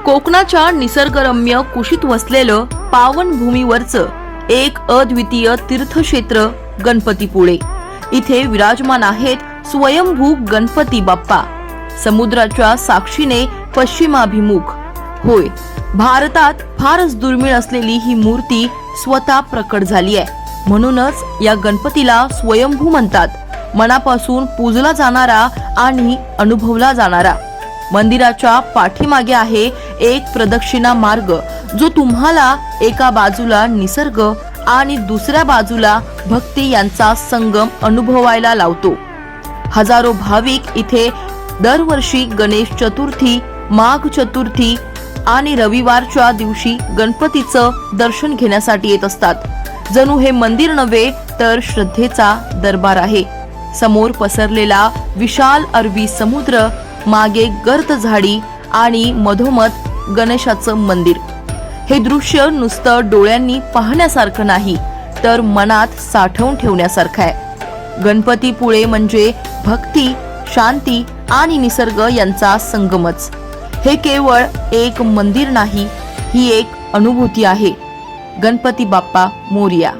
कोकणाच्या निसर्गरम्य कुशीत वसलेलं पावनभूमीवरचं एक अद्वितीय तीर्थक्षेत्र गणपतीपुळे। इथे विराजमान आहेत स्वयंभू गणपती बाप्पा, समुद्राच्या साक्षीने पश्चिमाभिमुख। होय, भारतात फारच दुर्मिळ असलेली ही मूर्ती स्वतः प्रकट झाली आहे। म्हणूनच या गणपतीला स्वयंभू म्हणतात। मनापासून पूजला जाणारा आणि अनुभवला जाणारा। मंदिराच्या पाठीमागे आहे एक प्रदक्षिणा मार्ग, जो तुम्हाला एका बाजूला निसर्ग आणि दुसऱ्या बाजूला भक्ती यांचा संगम अनुभवायला लावतो। हजारो भाविक इथे दरवर्षी गणेश चतुर्थी, माघ चतुर्थी आणि रविवारच्या दिवशी गणपतीचं दर्शन घेण्यासाठी येत असतात। जणू हे मंदिर नव्हे तर श्रद्धेचा दरबार आहे। समोर पसरलेला विशाल अरबी समुद्र, मागे गर्द झाडी आणि मधोमध गणेशाचं मंदिर। हे दृश्य नुसतं डोळ्यांनी पाहण्यासारखं नाही, तर मनात साठवून ठेवण्यासारखं आहे। गणपतीपुळे म्हणजे भक्ती, शांती आणि निसर्ग यांचा संगमच। हे केवळ एक मंदिर नाही, ही एक अनुभूती आहे। गणपती बाप्पा मोरया।